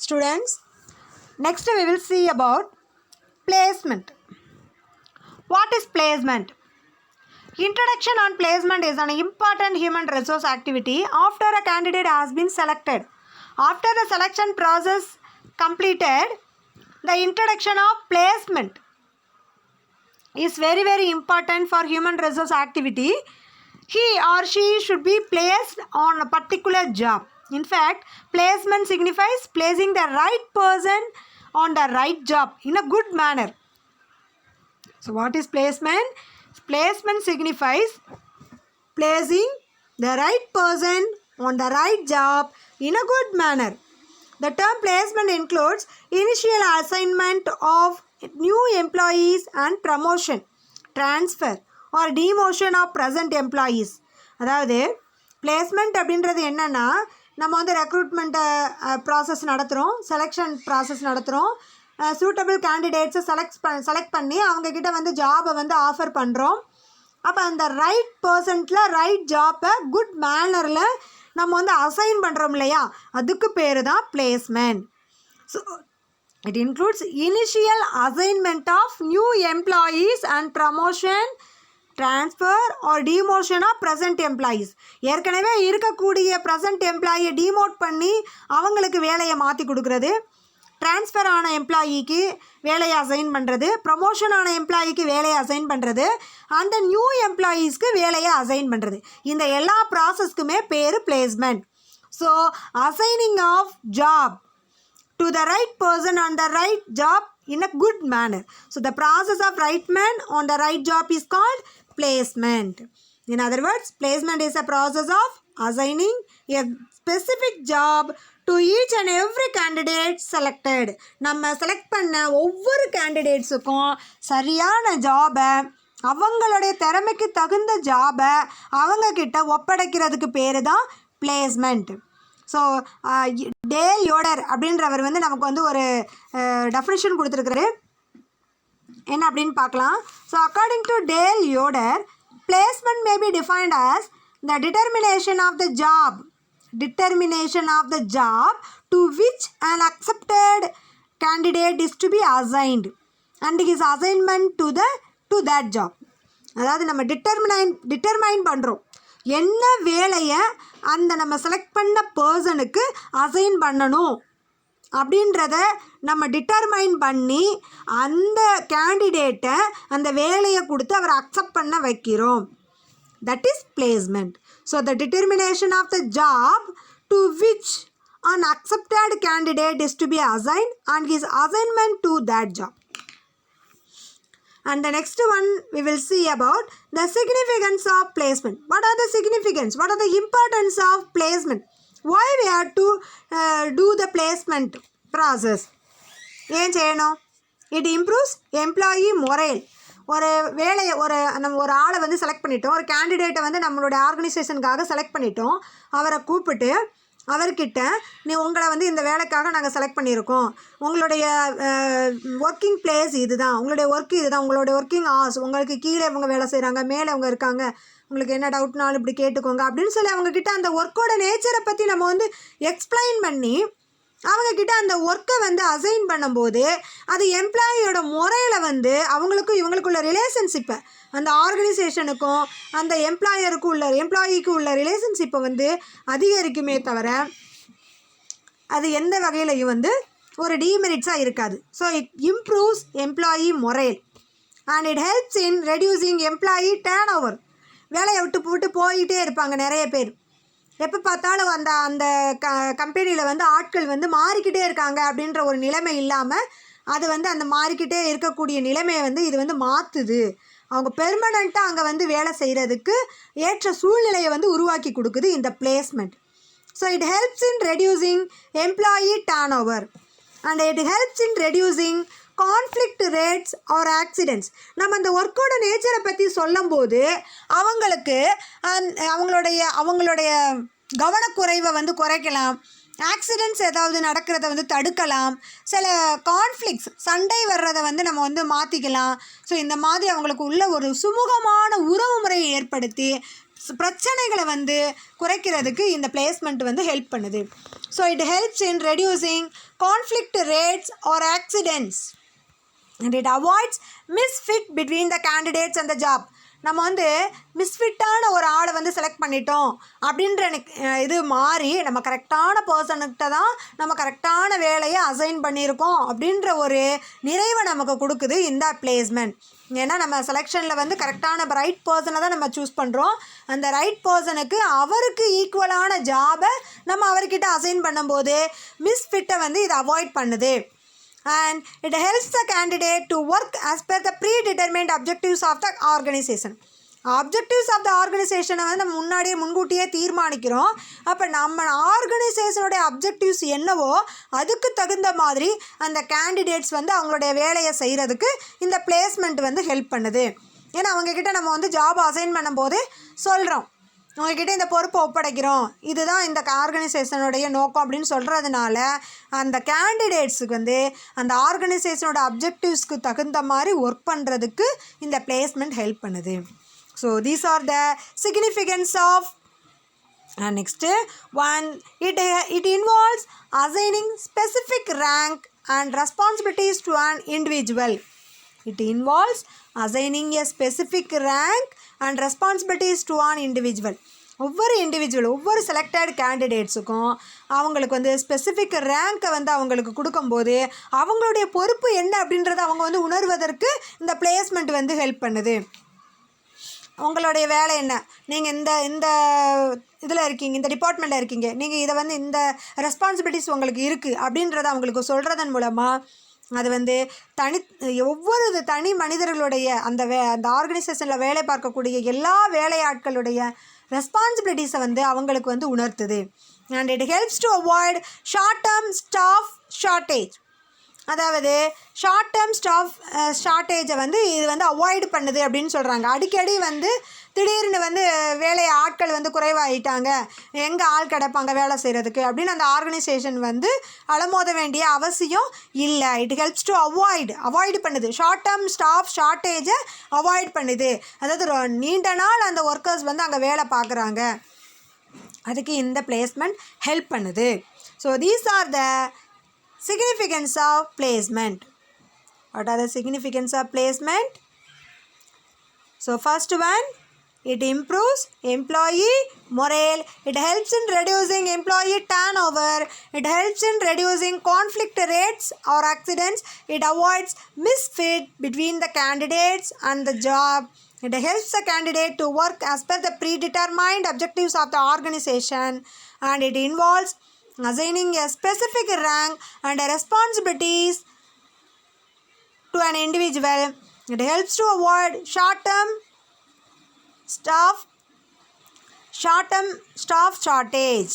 Students, next we will see about placement. What is placement? Introduction on placement is an important human resource activity after a candidate has been selected. After the selection process completed, the introduction of placement is very important for human resource activity. He or she should be placed on a particular job. In fact, placement signifies placing the right person on the right job in a good manner. So what is placement? Placement signifies placing the right person on the right job in a good manner. The term placement includes initial assignment of new employees and promotion, transfer or demotion of present employees. அதாவது placement அப்படின்றது என்னன்னா நம்ம வந்து recruitment process நடத்துகிறோம், selection process நடத்துகிறோம், suitable கேண்டிடேட்ஸை select பண்ணி அவங்கக்கிட்ட வந்து ஜாபை வந்து ஆஃபர் பண்ணுறோம். அப்போ அந்த ரைட் பர்சன்ட்டில் ரைட் ஜாப்பை குட் மேனரில் நம்ம வந்து அசைன் பண்ணுறோம் இல்லையா, அதுக்கு பேர் தான் placement. So it includes initial assignment of new employees and promotion, transfer or demotion of present employees. ஏற்கனவே இருக்கக்கூடிய ப்ரெசன்ட் எம்ப்ளாயியை டிமோட் பண்ணி அவங்களுக்கு வேலையை மாற்றி கொடுக்குறது, ட்ரான்ஸ்ஃபர் ஆன எம்ப்ளாயிக்கு வேலையை அசைன் பண்ணுறது, ப்ரமோஷன் ஆன எம்ப்ளாயிக்கு வேலையை அசைன் பண்ணுறது, அந்த நியூ எம்ப்ளாயீஸ்க்கு வேலையை அசைன் பண்ணுறது. இந்த எல்லா ப்ராசஸ்க்குமே பேர் placement. So assigning of job to the right person on the right job in a good manner. So the process of right man on the right job is called placement. In other words, placement is a process of assigning a specific job to each and every candidate selected. நம்ம select பண்ண ஒவ்வொரு கேண்டிடேட்ஸுக்கும் சரியான ஜாபை, அவங்களுடைய திறமைக்கு தகுந்த ஜாபை அவங்கக்கிட்ட ஒப்படைக்கிறதுக்கு பேர் தான் பிளேஸ்மெண்ட். ஸோ டேல் யோடர் அப்படின்றவர் வந்து நமக்கு வந்து ஒரு டெஃபினிஷன் கொடுத்துருக்குறாரு. என்ன அப்படின்னு பார்க்கலாம். So according to Dale Yoder, placement may be defined as the determination of the job to which an accepted candidate is to be assigned and his assignment to that job. அதாவது நம்ம determine பண்ணுறோம் என்ன வேலையை அந்த நம்ம select பண்ண பர்சனுக்கு assign பண்ணணும் அப்படின்றத நம்ம டிட்டர்மைன் பண்ணி அந்த கேண்டிடேட்டை அந்த வேலையை கொடுத்து அவரை அக்செப்ட் பண்ண வைக்கிறோம். That is placement. So the determination of the job to which an accepted candidate is to be assigned and his assignment to that job. And the next one we will see about the significance of placement. What are the significance? What are the importance of placement? Why we have to do the placement process? ஏன் செய்யணும்? It improves employee morale. ஒரு வேலையை நம்ம ஒரு ஆளை வந்து select பண்ணிட்டோம், ஒரு கேண்டிடேட்டை வந்து நம்மளுடைய ஆர்கனைசேஷனுக்காக செலக்ட் பண்ணிட்டோம். அவரை கூப்பிட்டு அவர்கிட்ட உங்களை வந்து இந்த வேலைக்காக நாங்கள் செலக்ட் பண்ணியிருக்கோம், உங்களுடைய ஒர்க்கிங் பிளேஸ் இது தான், உங்களுடைய ஒர்க் இது தான், உங்களுடைய ஒர்க்கிங் ஹார்ஸ், உங்களுக்கு கீழே இவங்க வேலை செய்கிறாங்க, மேலே அவங்க இருக்காங்க, உங்களுக்கு என்ன டவுட்னாலும் இப்படி கேட்டுக்கோங்க அப்படின்னு சொல்லி அவங்கக்கிட்ட அந்த ஒர்க்கோட நேச்சரை பற்றி நம்ம வந்து எக்ஸ்பிளைன் பண்ணி அவங்கக்கிட்ட அந்த ஒர்க்கை வந்து அசைன் பண்ணும்போது அது எம்ப்ளாயியோட முறையில் வந்து அவங்களுக்கும் இவங்களுக்குள்ள ரிலேஷன்ஷிப்பை, அந்த ஆர்கனைசேஷனுக்கும் அந்த எம்ப்ளாயிக்கு உள்ள ரிலேஷன்ஷிப்பை வந்து அதிகரிக்குமே தவிர அது எந்த வகையிலையும் வந்து ஒரு டீமெரிட்ஸாக இருக்காது. So it improves employee morale and it helps in reducing employee turnover. வேலையை விட்டு போயிட்டே இருப்பாங்க நிறைய பேர். எப்போ பார்த்தாலும் அந்த கம்பெனியில் வந்து ஆட்கள் வந்து மாறிக்கிட்டே இருக்காங்க அப்படின்ற ஒரு நிலைமை இல்லாமல் அது வந்து அந்த மாறிக்கிட்டே இருக்கக்கூடிய நிலைமையை வந்து இது வந்து மாற்றுது. அவங்க பெர்மனண்ட்டாக அங்கே வந்து வேலை செய்கிறதுக்கு ஏற்ற சூழ்நிலையை வந்து உருவாக்கி கொடுக்குது இந்த placement. So it helps in reducing employee turnover and it helps in reducing conflict rates or accidents. நம்ம அந்த ஒர்க்கோட நேச்சரை பற்றி சொல்லும்போது அவங்களுக்கு அவங்களுடைய கவனக்குறைவை வந்து குறைக்கலாம், ஆக்சிடென்ட்ஸ் ஏதாவது நடக்கிறத வந்து தடுக்கலாம், சில கான்ஃப்ளிக்ட்ஸ் சண்டை வர்றதை வந்து நம்ம வந்து மாற்றிக்கலாம். ஸோ இந்த மாதிரி அவங்களுக்கு உள்ள ஒரு சுமூகமான உறவு முறையை ஏற்படுத்தி பிரச்சனைகளை வந்து குறைக்கிறதுக்கு இந்த பிளேஸ்மெண்ட் வந்து ஹெல்ப் பண்ணுது. So it helps in reducing conflict rates or accidents and it avoids misfit between the candidates and the job. நம்ம வந்து மிஸ்ஃபிட்டான ஒரு ஆளை வந்து செலக்ட் பண்ணிட்டோம் அப்படின்ற இது மாறி நம்ம கரெக்டான பர்சனுக்கிட்ட தான் நம்ம கரெக்டான வேலையை அசைன் பண்ணியிருக்கோம் அப்படின்ற ஒரு நிறைவை நமக்கு கொடுக்குது இந்த பிளேஸ்மெண்ட். ஏன்னா நம்ம செலெக்ஷனில் வந்து கரெக்டான ரைட் பர்சனை தான் நம்ம சூஸ் பண்ணுறோம். அந்த ரைட் பர்சனுக்கு அவருக்கு ஈக்குவலான ஜாபை நம்ம அவர்கிட்ட அசைன் பண்ணும்போது மிஸ்ஃபிட்டை வந்து இதை அவாய்ட் பண்ணுது. And it helps the candidate to work as per the predetermined objectives of the organization. Objectives of the organization வந்து நம்ம முன்கூட்டியே தீர்மானிக்கிறோம். அப்போ நம்ம ஆர்கனைசேஷனுடைய அப்ஜெக்டிவ்ஸ் என்னவோ அதுக்கு தகுந்த மாதிரி அந்த கேண்டிடேட்ஸ் வந்து அவங்களுடைய வேலையை செய்கிறதுக்கு இந்த பிளேஸ்மெண்ட் வந்து ஹெல்ப் பண்ணுது. ஏன்னா அவங்கக்கிட்ட நம்ம வந்து ஜாப் அசைன் பண்ணும்போது சொல்கிறோம், உங்கள்கிட்ட இந்த பொறுப்பை ஒப்படைக்கிறோம், இதுதான் இந்த ஆர்கனைசேஷனுடைய நோக்கம் அப்படின்னு சொல்கிறதுனால அந்த கேண்டிடேட்ஸுக்கு வந்து அந்த ஆர்கனைசேஷனோட அப்ஜெக்டிவ்ஸ்க்கு தகுந்த மாதிரி ஒர்க் பண்ணுறதுக்கு இந்த பிளேஸ்மெண்ட் ஹெல்ப் பண்ணுது. So these are the significance of. Next one, it involves assigning specific rank and responsibilities to an individual. It involves assigning a specific rank and responsibilities to an individual. ஒவ்வொரு selected கேண்டிடேட்ஸுக்கும் அவங்களுக்கு வந்து specific ரேங்க்கை வந்து அவங்களுக்கு கொடுக்கும்போது அவங்களுடைய பொறுப்பு என்ன அப்படின்றத அவங்க வந்து உணர்வதற்கு இந்த பிளேஸ்மெண்ட் வந்து ஹெல்ப் பண்ணுது. உங்களுடைய வேலை என்ன, நீங்கள் இந்த இதில் இருக்கீங்க, இந்த டிபார்ட்மெண்ட்டில் இருக்கீங்க, நீங்கள் இதை வந்து இந்த ரெஸ்பான்சிபிலிட்டிஸ் உங்களுக்கு இருக்குது அப்படின்றத அவங்களுக்கு சொல்கிறதன் மூலமாக அது வந்து ஒவ்வொரு தனி மனிதர்களுடைய அந்த ஆர்கனைசேஷனில் வேலை பார்க்கக்கூடிய எல்லா வேலையாட்களுடைய ரெஸ்பான்சிபிலிட்டிஸை வந்து அவங்களுக்கு வந்து உணர்த்துது. And it helps to avoid short term staff shortage. அதாவது ஷார்ட் டேர்ம் ஸ்டாஃப் ஷார்ட்டேஜை வந்து இது வந்து அவாய்டு பண்ணுது அப்படின்னு சொல்கிறாங்க. அடிக்கடி வந்து திடீர்னு வந்து ஆட்கள் வந்து குறைவாகிட்டாங்க, எங்கே ஆள் கிடப்பாங்க வேலை செய்கிறதுக்கு அப்படின்னு அந்த ஆர்கனைசேஷன் வந்து அலமோத வேண்டிய அவசியம் இல்லை. இட் ஹெல்ப்ஸ் டு அவாய்டு பண்ணுது, ஷார்ட் டேர்ம் ஸ்டாஃப் ஷார்ட்டேஜை அவாய்ட் பண்ணுது. அதாவது நீண்ட நாள் அந்த ஒர்க்கர்ஸ் வந்து அங்கே வேலை பார்க்குறாங்க, அதுக்கு இந்த பிளேஸ்மெண்ட் ஹெல்ப் பண்ணுது. So these are the significance of placement. What are the significance of placement? So first one, it improves employee morale, it helps in reducing employee turnover, it helps in reducing conflict rates or accidents, it avoids misfit between the candidates and the job, it helps the candidate to work as per the predetermined objectives of the organization, and it involves assigning a specific rank and responsibilities to an individual. It helps to avoid short-term staff shortage.